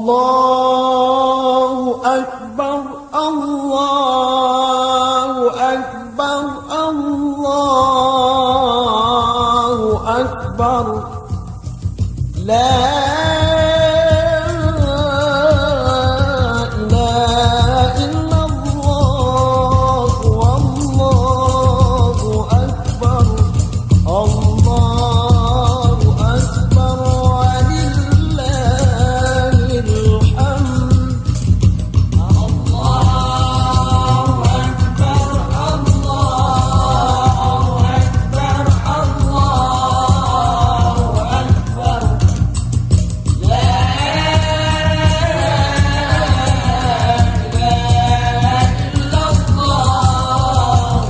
Allahu Akbar, Allahu Akbar, Allahu Akbar. La ilaha illallah, Wallahu Akbar,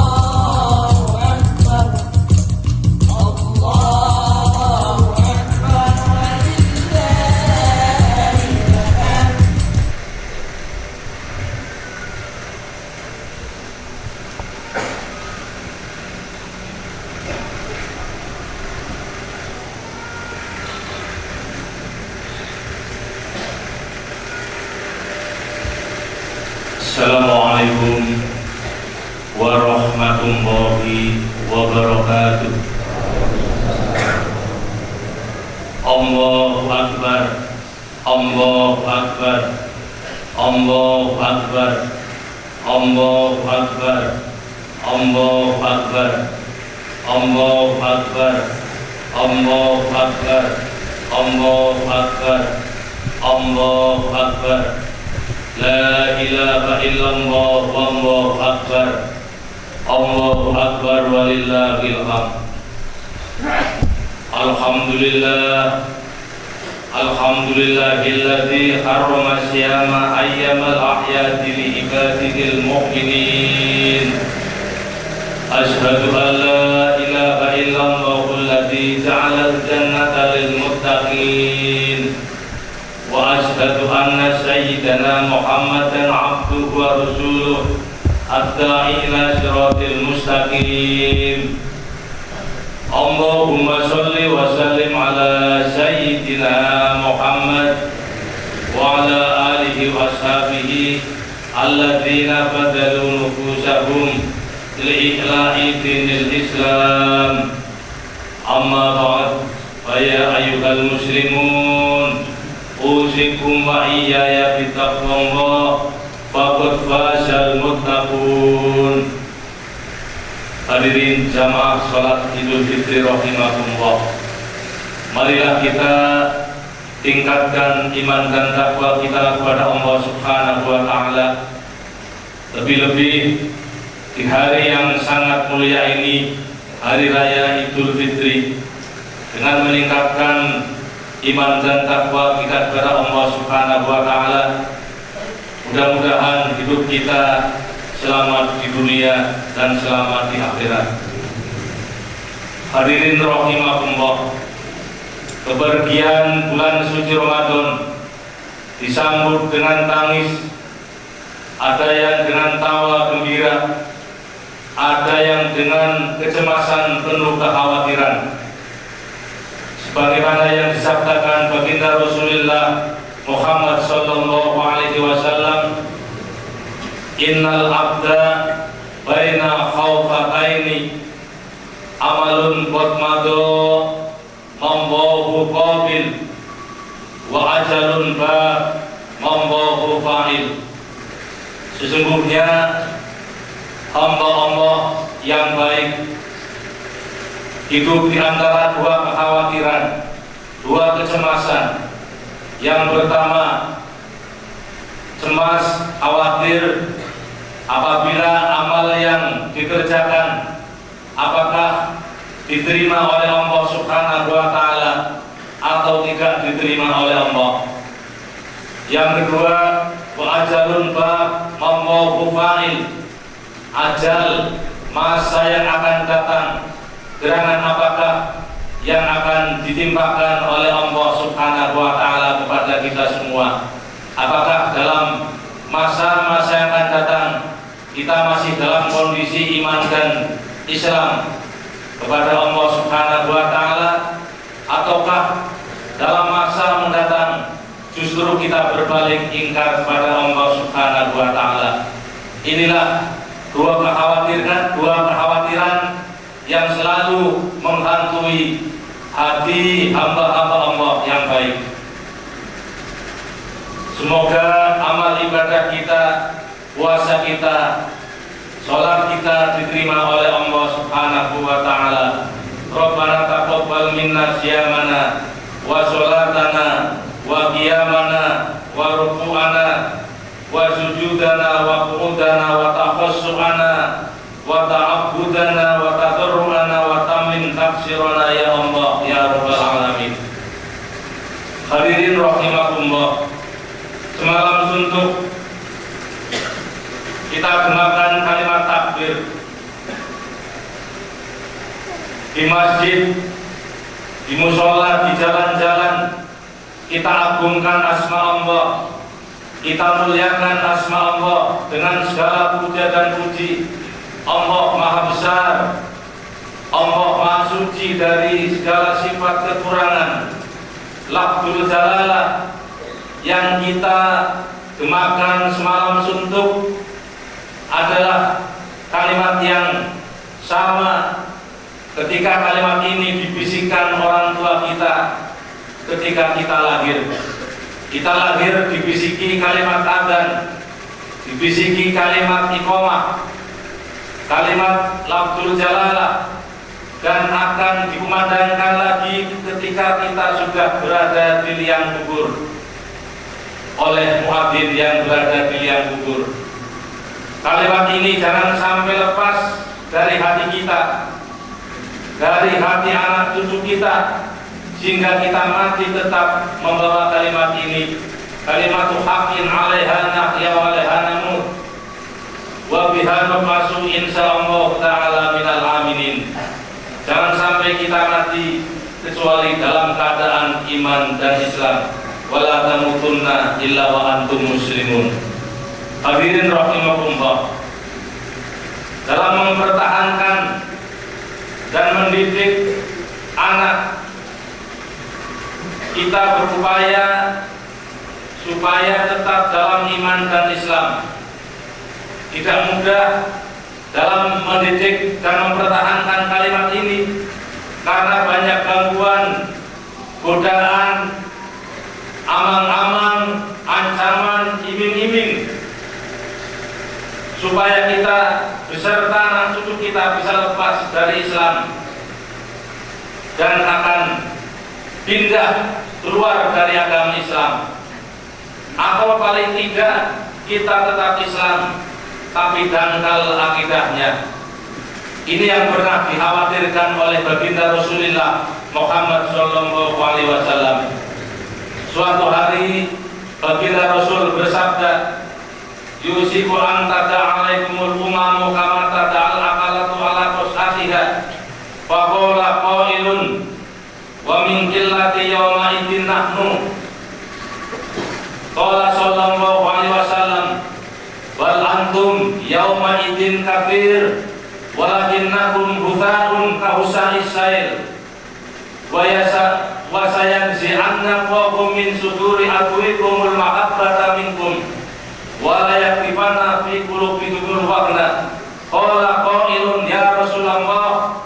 Allahu Akbar, walillahil hamd. Allahu Akbar, Allahu Akbar, Allahu Akbar. La ilaha illallah, Wallahu Akbar, Allahu Akbar, walillahil hamd. Assalamualaikum warahmatullahi wabarakatuh. Allahu Akbar, Allahu Akbar, Allahu Akbar, Allahu Akbar, Allahu Akbar, Allahu Akbar, Allahu Akbar, Allahu Akbar, Allahu Akbar. La ilaha illallah, Wallahu Akbar, Allahu Akbar, walillahil hamd. Alhamdulillah, alhamdulillahilladzi harrama siyama ayyamal ahyati li ibadihil mu'minin. Ashhadu an la ilaha illallah alladzi ja'alal jannata lil muttaqin. Wa ashhadu anna sayyidana Muhammadan abduhu wa rasuluh ad-da'i ila siratil mustaqim. Allahumma sholli wa sallim ala sayyidina Muhammad wa ala alihi wa ashabihi alladzina badalu nufusahum li'ihla'i dinil Islam. Amma ba'd, fa ya ayyuhal muslimun, usikum wa iyaya bittaqwallah, faqad fazal muttaqun. Hadirin jamaah salat Idul Fitri rahimakumullah. Marilah kita tingkatkan iman dan takwa kita kepada Allah Subhanahu wa taala. Lebih-lebih di hari yang sangat mulia ini, hari raya Idul Fitri, dengan meningkatkan iman dan takwa kita kepada Allah Subhanahu wa taala. Mudah-mudahan hidup kita selamat di dunia dan selamat di akhirat. Hadirin rahimakumullah, kepergian bulan suci Ramadan disambut dengan tangis, ada yang dengan tawa gembira, ada yang dengan kecemasan penuh kekhawatiran. Sebagaimana yang disabdakan baginda Rasulullah Muhammad sallallahu alaihi wasallam, innal abda baina khawfataini amalun qad mado mambahu qabil wa ajalun ba mambahu fa'il. Sesungguhnya hamba Allah yang baik hidup di antara dua kekhawatiran, dua kecemasan. Yang pertama, cemas, khawatir apabila amal yang dikerjakan apakah diterima oleh Allah Subhanahu wa taala atau tidak diterima oleh Allah. Yang kedua, wa ajalun ba mambahu fa'il, ajal, masa yang akan datang, gerangan apakah yang akan ditimpakan oleh Allah Subhanahu wa taala kepada kita semua. Apakah dalam masa-masa yang akan datang kita masih dalam kondisi iman dan Islam kepada Allah Subhanahu wa taala, ataukah dalam masa mendatang justru kita berbalik ingkar kepada Allah Subhanahu wa Ta'ala. Inilah dua kekhawatiran yang selalu menghantui hati hamba-hamba Allah yang baik. Semoga amal ibadah kita, puasa kita, sholat kita diterima oleh Allah Subhanahu wa Ta'ala. Rabbana taqabbal minna siyamana wa sholatana wa qiyamana wa ruku'ana wa sujudana wa qu'udana wa takhassu'ana wa ta'abbudana wa tadarru'ana wa tamin tafsirana ya Allah ya Rabbal Alamin. Hadirin rahimakumullah, semalam suntuk kita gunakan kalimat takbir di masjid, di musola, di jalan-jalan. Kita agungkan asma Allah, kita muliakan asma Allah dengan segala puja dan puji. Allah Maha Besar, Allah Maha Suci dari segala sifat kekurangan. Lafzul Jalalah yang kita gemakan semalam suntuk adalah kalimat yang sama ketika kalimat ini dibisikkan orang tua kita ketika kita lahir. Kita lahir dibisiki kalimat adzan, dibisiki kalimat iqamah, kalimat lafzul jalalah, dan akan dikumandangkan lagi ketika kita sudah berada di liang kubur oleh muadzin yang berada di liang kubur. Kalimat ini jangan sampai lepas dari hati kita, dari hati anak cucu kita, sehingga kita mati tetap membawa kalimat ini. Kalimatu haqqin 'alaiha nahya wa 'alaiha namut wa biha nub'atsu insyaallah ta'ala minal aminin. Jangan sampai kita mati kecuali dalam keadaan iman dan Islam. Wala tamutunna illa wa antum muslimun. Hadirin rahimakumullah, dalam mempertahankan dan mendidik anak, kita berupaya supaya tetap dalam iman dan Islam. Tidak mudah dalam mendidik dan mempertahankan kalimat ini karena banyak gangguan, godaan, amang-amang, ancaman, iming-iming, supaya kita beserta anak cucu kita bisa lepas dari Islam dan akan pindah keluar dari agama Islam, atau paling tidak kita tetap Islam tapi dangkal akidahnya. Ini yang pernah dikhawatirkan oleh baginda Rasulullah Muhammad Sallallahu Alaihi Wasallam. Suatu hari baginda Rasul bersabda, "Yusiku an tada'alaikumul umamu kama tada'al akalatu ala qus'atiha." Faqala qailun, "Wa min qillati yawma idin nahnu." Qala sallallahu alaihi wasallam, "Bal antum yawma idin kafir walakinnakum huthaun ka husa'is sail wa sayanzi'anna qawm min suduri adwikumul mahabbata minkum wa la yaktifanna fi qulubikumul waghna." Qala qailun, "Ya Rasulullah,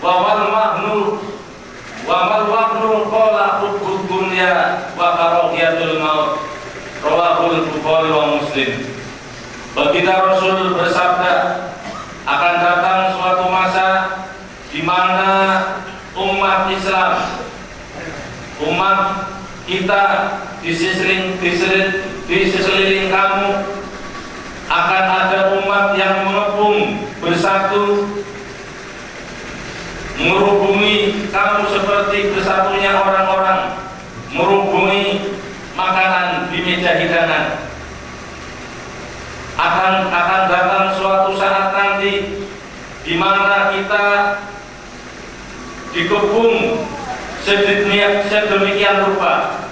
wa mal wahnu?" Qala hubbud dunya wa karahiyatul maut. Rawahul Bukhari wa Muslim. Baginda Rasul bersabda, akan datang suatu masa di mana umat Islam, umat kita di sekeliling kamu, akan ada umat yang mengepung bersatu, merubungi kamu seperti bersatunya orang-orang merubungi makanan di meja hidangan. Akan datang suatu saat nanti di mana kita dikepung sedemikian rupa,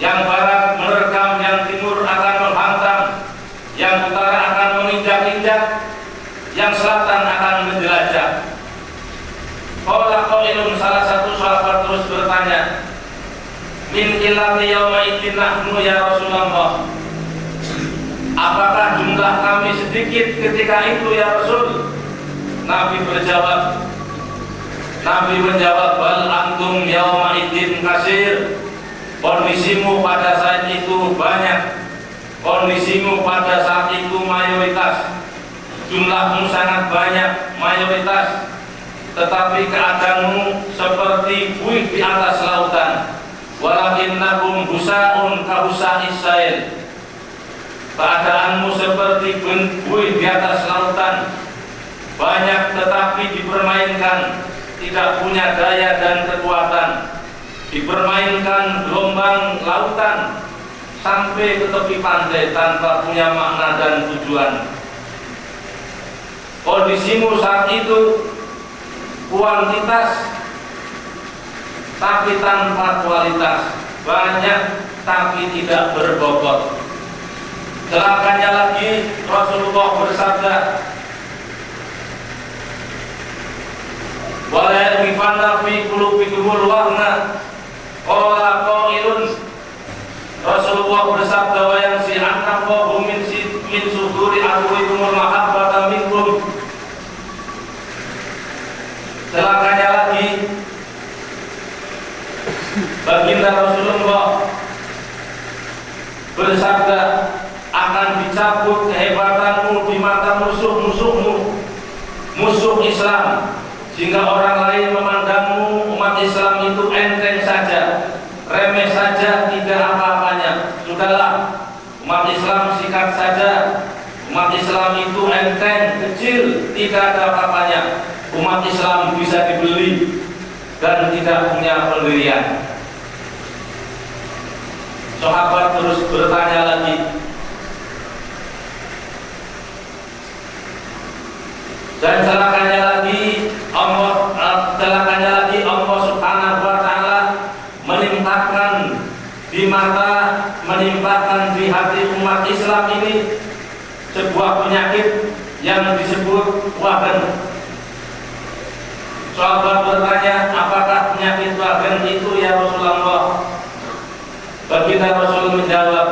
yang barat menerkam, yang timur akan menghantam, yang utara akan menginjak-injak, yang selatan akan menjelajah. Qala qailun, salah satu sahabat terus bertanya, "Min qillati yawma idzin nahnu ya Rasulullah. Apakah jumlah kami sedikit ketika itu ya Rasul? Nabi menjawab, bal antum yawma idzin kasir. Kondisimu pada saat itu banyak, kondisimu pada saat itu mayoritas, jumlahmu sangat banyak, mayoritas, tetapi keadaanmu seperti buih di atas lautan. Walakinnakum husaun kahusa'is sail. Keadaanmu seperti buih di atas lautan, banyak tetapi dipermainkan, tidak punya daya dan kekuatan, dipermainkan gelombang lautan sampai ke tepi pantai tanpa punya makna dan tujuan. Kondisimu saat itu kuantitas tapi tanpa kualitas, banyak tapi tidak berbobot. Celakanya lagi, Rasulullah bersabda, wala yaqifanna fi qulubikumul wahna qala qailun. Rasulullah bersabda, wa yansi'anna qawm min suduri aduwikumul mahabbata minkum. Celakanya lagi, baginda Rasulullah bersabda, akan dicabut kehebatanmu di mata musuh-musuhmu, musuh Islam, sehingga orang lain memandangmu umat Islam itu enteng saja, remeh saja, tidak apa-apanya. Sudahlah, umat Islam sikat saja, umat Islam itu enteng, kecil, tidak ada apa-apanya. Umat Islam bisa dibeli dan tidak punya pendirian. Sahabat terus bertanya lagi, dan celakanya lagi Allah Subhanahu wa taala menimpakan di hati umat Islam ini sebuah penyakit yang disebut wahan. Sahabat bertanya, apakah penyakit wahan itu ya Rasulullah? Baginda Rasul menjawab,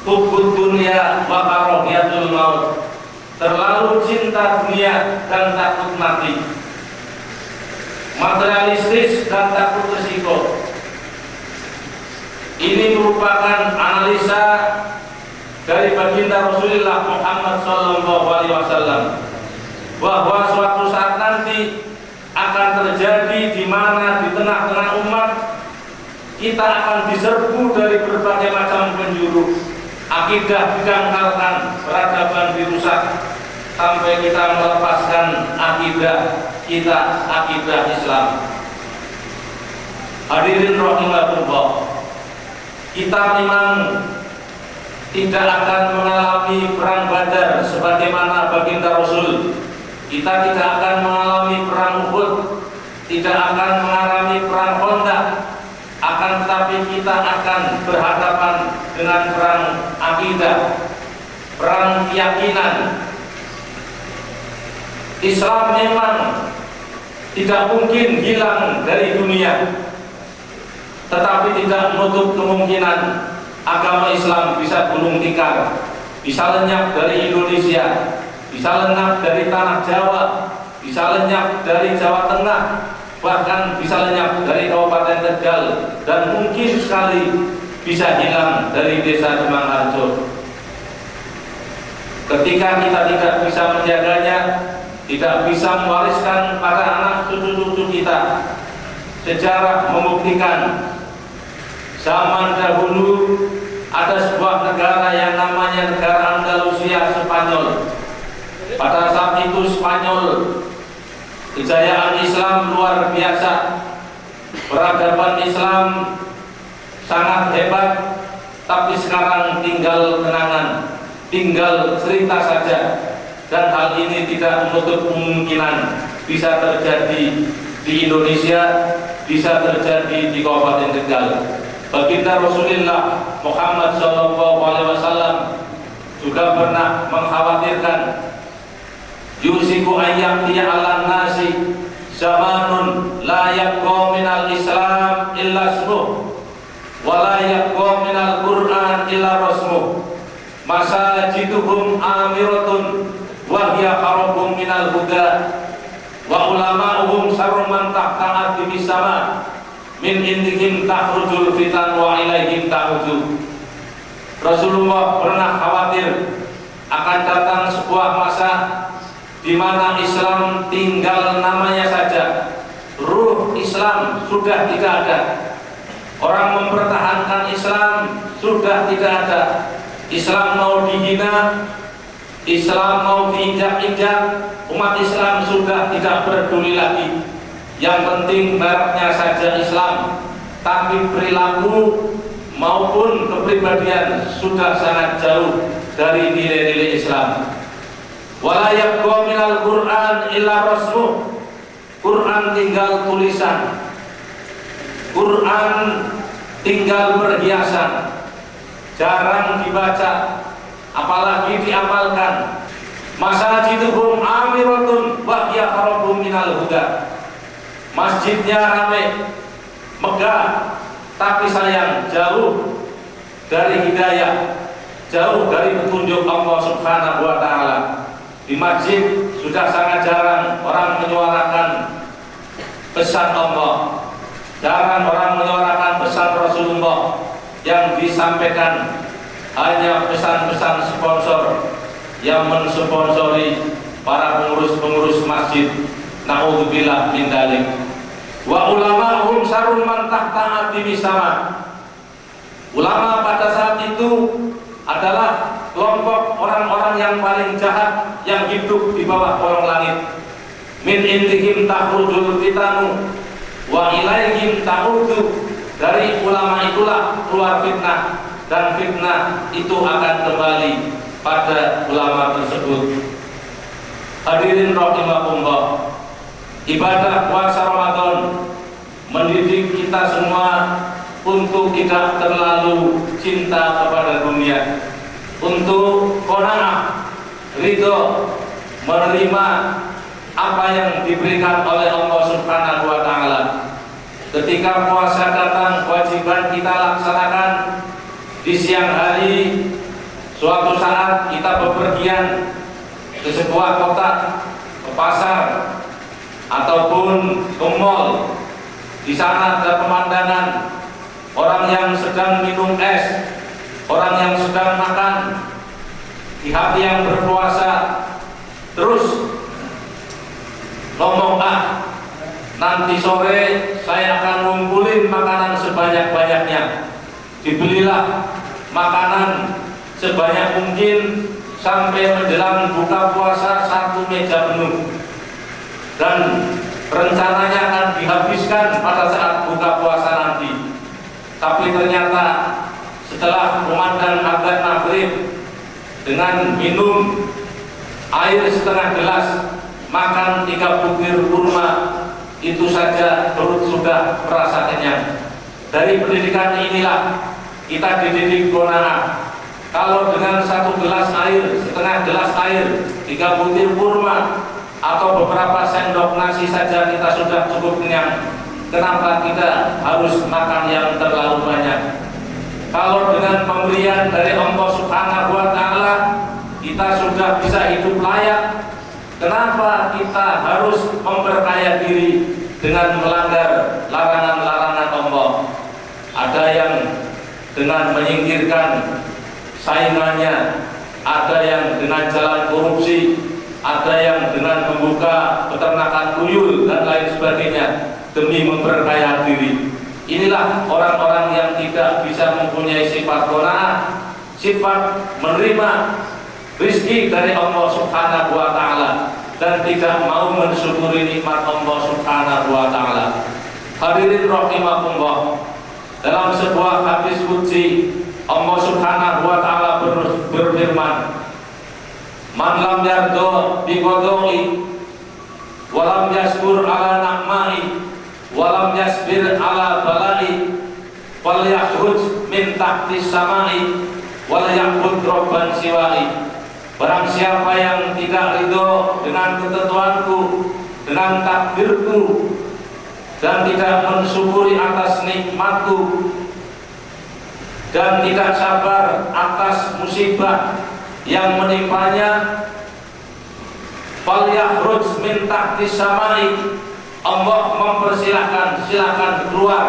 hubbud dunya wa karahiyatul maut. Terlalu cinta dunia dan takut mati, materialistis dan takut risiko. Ini merupakan analisa dari baginda Rasulullah Muhammad SAW, bahwa suatu saat nanti akan terjadi di mana di tengah-tengah umat kita akan diserbu dari berbagai macam penjuru. Akidah didangkalkan, peradaban dirusak, sampai kita melepaskan akidah kita, akidah Islam. Hadirin rahimahullah, kita memang tidak akan mengalami perang Badar sebagaimana baginda Rasul. Kita tidak akan mengalami perang Uhud, tidak akan mengalami perang Khandaq. Akan tetapi kita akan berhadapan dengan perang akidah, perang keyakinan. Islam memang tidak mungkin hilang dari dunia, tetapi tidak menutup kemungkinan agama Islam bisa gulung tikar, bisa lenyap dari Indonesia, bisa lenyap dari tanah Jawa, bisa lenyap dari Jawa Tengah, bahkan bisa lenyap dari Kabupaten Tegal, dan mungkin sekali bisa hilang dari desa Demang Harjo. Ketika kita tidak bisa menjaganya, tidak bisa mewariskan pada anak cucu-cucu kita, sejarah membuktikan zaman dahulu ada sebuah negara yang namanya negara Andalusia Spanyol. Pada saat itu Spanyol, kejayaan Islam luar biasa, peradaban Islam sangat hebat, tapi sekarang tinggal kenangan, tinggal cerita saja, dan hal ini tidak menutup kemungkinan bisa terjadi di Indonesia, bisa terjadi di Kabupaten Tegal. Baginda Rasulullah Muhammad SAW juga pernah mengkhawatirkan, yusiku ayyamtiya ala nasi zamanun la yabqa minal Islam illa ismuh wa la illa rasmuh masajiduhum amiratun wa hiya qarabun minal huda wa ulama'uhum syarrun man tahta ardimis sama min indihim takhrujul fitan wa ilaihim ta'udu. Rasulullah pernah khawatir akan datang sebuah masa di mana Islam tinggal namanya saja, ruh Islam sudah tidak ada. Orang mempertahankan Islam sudah tidak ada. Islam mau dihina, Islam mau diinjak-injak, umat Islam sudah tidak peduli lagi. Yang penting mereknya saja Islam, tapi perilaku maupun kepribadian sudah sangat jauh dari nilai-nilai Islam. Wala yabqa minal Qur'an illa rasmuh. Quran tinggal tulisan, Quran tinggal perhiasan, jarang dibaca, apalagi diamalkan. Masajiduhum amiratun wa hiya qarabun minal huda. Masjidnya ramai, megah, tapi sayang jauh dari hidayah, jauh dari petunjuk Allah Subhanahu wa taala. Di masjid sudah sangat jarang orang menyuarakan pesan Allah, jarang orang menyuarakan pesan Rasulullah. Yang disampaikan hanya pesan-pesan sponsor yang mensponsori para pengurus-pengurus masjid. Na'udzubillah min dzalik. Wa ulama'hum syarrun man tahta ardimis sama. Ulama pada saat itu adalah kelompok orang-orang yang paling jahat yang hidup di bawah kolong langit. Min indihim takhrujul fitanu wa ilaihim ta'udu. Dari ulama itulah keluar fitnah, dan fitnah itu akan kembali pada ulama tersebut. Hadirin rahimakumullah, ibadah puasa Ramadan mendidik kita semua untuk tidak terlalu cinta kepada dunia, untuk qanaah, ridho, menerima apa yang diberikan oleh Allah Subhanahu wa taala. Ketika puasa datang, kewajiban kita laksanakan. Di siang hari, suatu saat kita bepergian ke sebuah kota, ke pasar, ataupun ke mall. Di sana ada pemandangan orang yang sedang minum es, orang yang sedang makan. Di hati yang berpuasa terus ngomong, nanti sore saya akan ngumpulin makanan sebanyak-banyaknya. Dibelilah makanan sebanyak mungkin sampai menjelang buka puasa satu meja penuh. Dan rencananya akan dihabiskan pada saat buka puasa nanti. Tapi ternyata setelah memandang azan maghrib, dengan minum air setengah gelas, makan 3 butir kurma, itu saja perut sudah merasa kenyang. Dari pendidikan inilah kita dididik qanaah. Kalau dengan 1 gelas air, setengah gelas air, 3 butir kurma, atau beberapa sendok nasi saja kita sudah cukup kenyang, kenapa kita harus makan yang terlalu banyak? Kalau dengan pemberian dari Allah Subhanahu wa taala kita sudah bisa hidup layak, kenapa kita harus memperkaya diri dengan melanggar larangan-larangan Allah? Ada yang dengan menyingkirkan saingannya, ada yang dengan jalan korupsi, ada yang dengan membuka peternakan tuyul dan lain sebagainya demi memperkaya diri. Inilah orang-orang yang tidak bisa mempunyai sifat qanaah, sifat menerima rizki dari Allah Subhanahu wa taala, dan tidak mau mensyukuri nikmat Allah Subhanahu wa taala. Hadirin rahimakumullah, dalam sebuah hadis qudsi Allah Subhanahu wa taala berfirman, "Man lam yardo bi qada'i wa lam yaskur ala na'mai wa lam yasbir ala bala'i falyakhruj min tahti samai wal ya'bud rabban siwa'i." Barang siapa yang tidak ridho dengan ketentuanku, dengan takdirku, dan tidak mensyukuri atas nikmatku, dan tidak sabar atas musibah yang menimpanya, falyakhruj min tahti samai, Allah mempersilahkan, silakan keluar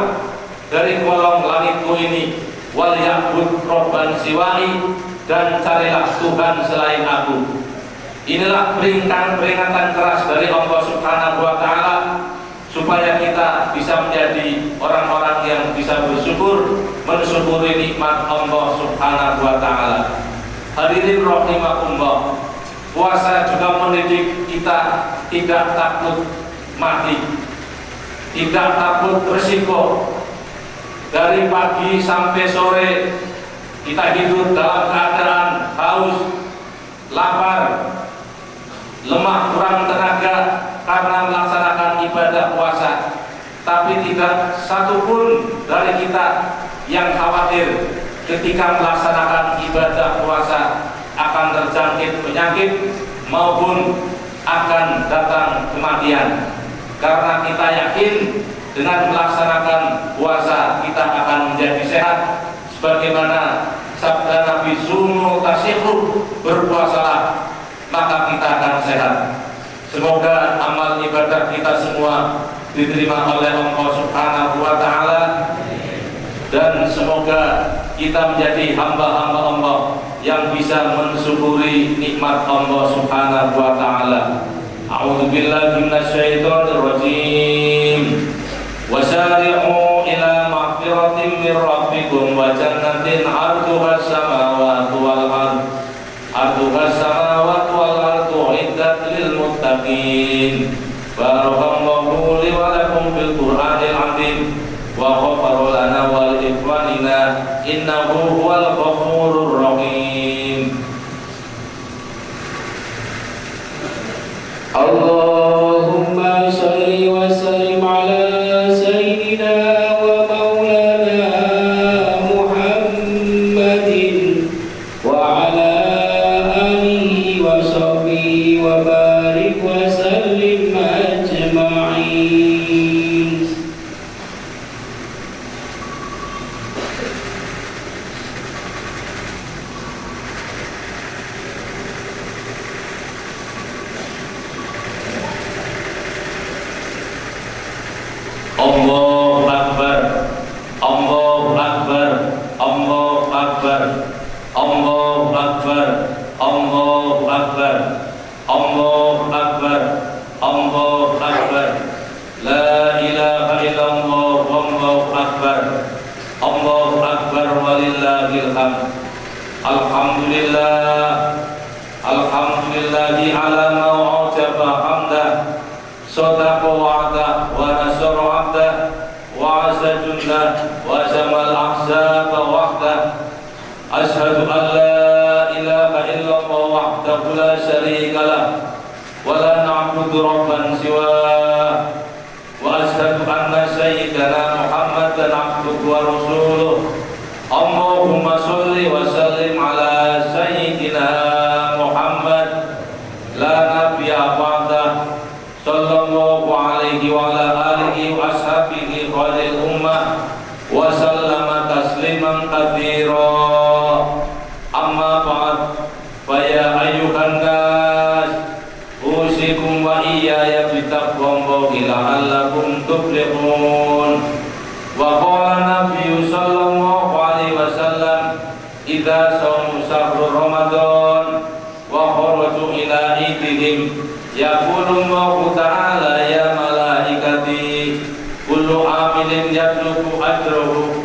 dari kolong langitku ini, wal ya'bud robban siwai, dan carilah Tuhan selain aku. Inilah peringatan keras dari Allah Subhanahu wa Ta'ala, supaya kita bisa menjadi orang-orang yang bisa bersyukur, mensyukuri nikmat Allah Subhanahu wa Ta'ala. Hadirin rahimakumullah, puasa juga mendidik kita tidak takut mati, tidak takut resiko. Dari pagi sampai sore kita hidup dalam keadaan haus, lapar, lemah, kurang tenaga karena melaksanakan ibadah puasa. Tapi tidak satupun dari kita yang khawatir ketika melaksanakan ibadah puasa akan terjangkit penyakit maupun akan datang kematian. Karena kita yakin dengan melaksanakan puasa kita akan menjadi sehat, sebagaimana sabda Nabi, sumu tasihhu, berpuasalah maka kita akan sehat. Semoga amal ibadah kita semua diterima oleh Allah Subhanahu wa Ta'ala, dan semoga kita menjadi hamba-hamba Allah yang bisa mensyukuri nikmat Allah Subhanahu wa Ta'ala. A'udzu billahi minasyaitonir rajim. Wasari'u ila maghfiratin min rabbikum wa jannatin 'arduhas samawati wal ardh, 'arduhas samawati wal ardh u'iddat lil muttaqin. Barakallahu li wa lakum fil Qur'anil 'azim wa ghafara lana wa li ikhwanina innahu huwal ghafurur rahim. Allahumma shalli wa sallim ala sayyidina wa maulana Muhammadin wa ala alihi wa sahbihi wa barik wa sallim ajma'in. Allahu Akbar, Allahu Akbar, Allahu Akbar, Allahu Akbar, Allahu Akbar, Allahu Akbar, Allahu Akbar. La ilaha illallah, Allahu Akbar, Allahu Akbar walillahil hamd. Alhamdulillah, alhamdulillahi ala ma wa'jaba hamdah, sadaqa wa'dah wa nasara 'abdah wa 'azza jundah wa jamal ahzaba wahdah. Ashhadu an la ilaha illallah wahdahu la syarika lah wa la na'budu rabban siwah, wa ashhadu anna sayyidana Muhammadan 'abduhu wa rasuluh. Allahumma sholli wa sallim ala sayyidina Muhammad la nabiyya ba'dah, sallallahu alaihi wa ala alihi wa ashabihi khairil ummah wa sallama tasliman katsira. Amma ba'd, fa ya ayyuhan nas, usikum wa iyaya bitaqwallahi la'allakum tuflihun. Wa qala Nabi sallallahu alaihi wasallam, idza shaum syahrul ramadan wa kharaju ila idihim, yaqulu Allahu ta'ala ya malaikati kullu amilin yatlubu ajruhu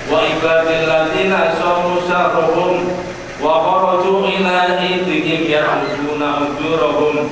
wa ibadil ladzina shamu syahruhum wa kharaju ila idihim ya'uduna ujurahum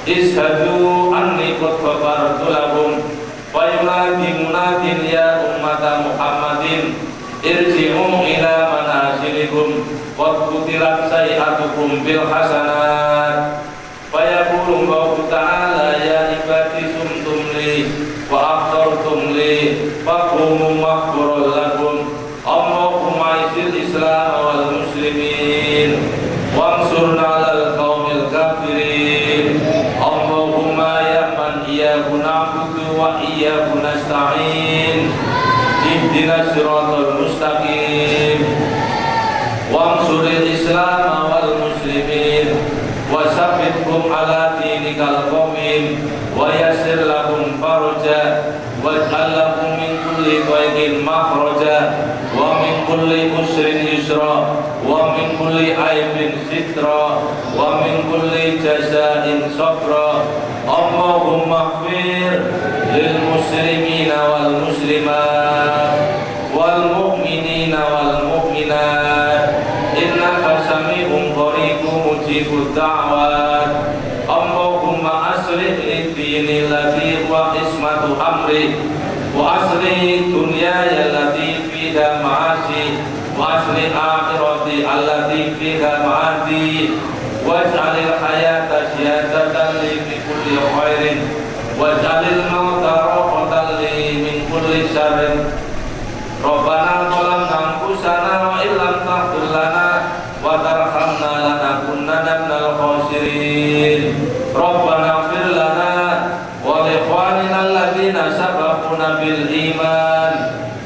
ishadu anni qad ghafartu lahum. Wa yunadi munadin ya ummata Muhammadin irji'u ila manazilikum qad kutilat sayi'atukum bil hasanat. Fa yaqulu Allahu ta'ala ya ibadi sumtum li wa aftartum li faqumu maghfurun lakum. Allahumma izil islam wal muslimin wansurna 'alal qaumil kafirin. Allahumma ya man iyyahu na'budu wa iyyahu nasta'in ihdinas siratal mustaqim bikal qawmin wa yassir lahum farja waj'al lahum min kulli dhayqin makhraja wa min kulli usrin yusra wa min kulli aibin sitra wa min kulli jazain sabra. Allahumma ighfir lil muslimina wal muslimat wal mu'minina wal mu'minat innaka sami'un qaribun mujibud da'wat. Allahumma aslih li dini allati wa ismatu amri wa aslih dunyaya allati fiha ma'asi wa aslih akhirati allati fiha ma'ati waj'alil hayata ziyadatan li fi kulli khairin waj'alil mauta rahatan li min kulli syarrin. Rabbana zalamna anfusana wa illam taghfir lana wa tarhamna lanakunanna minal khasirin. Rabbana ighfir lana wa li ikhwanina alladhina sabaquna bil iman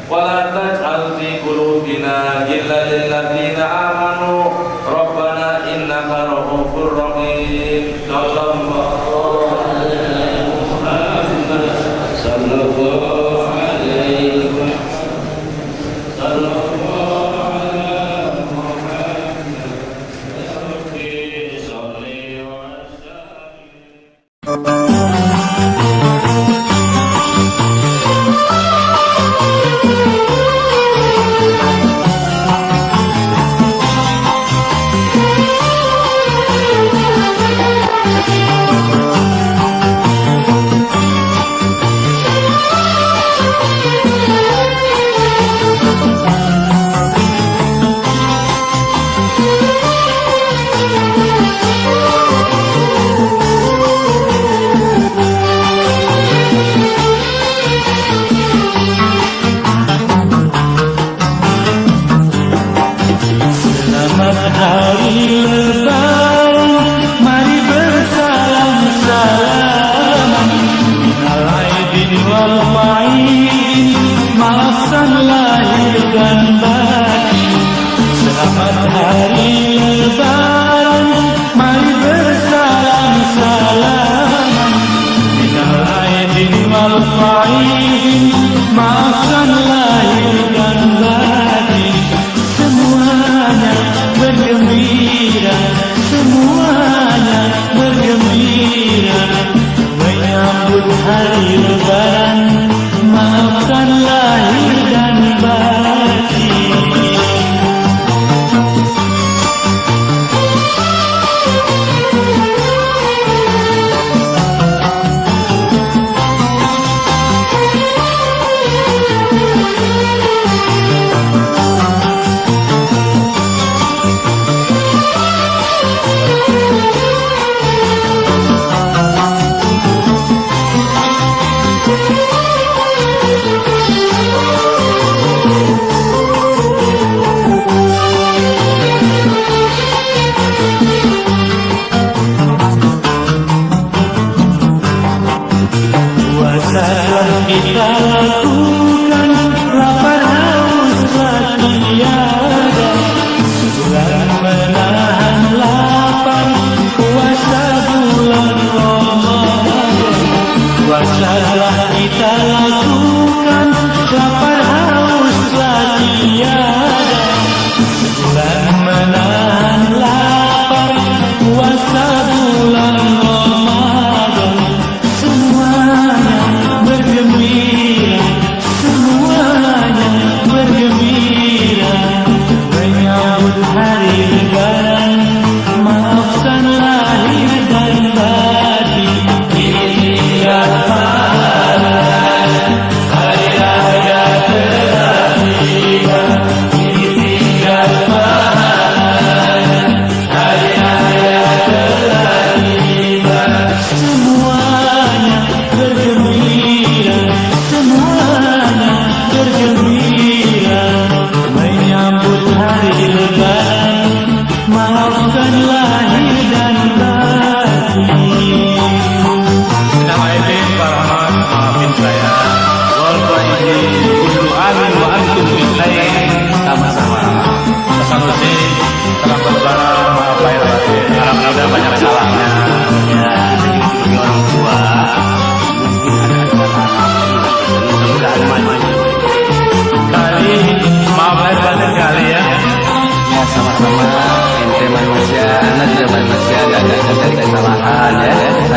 wa la taj'al fi qulubina ghillan lil ladzina amanu Rabbana innaka ra'ufur rahim. Sallallahu alaihi Muhammad sallallahu alaihi wasallam.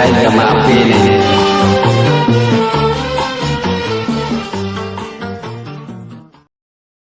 Hai, maafin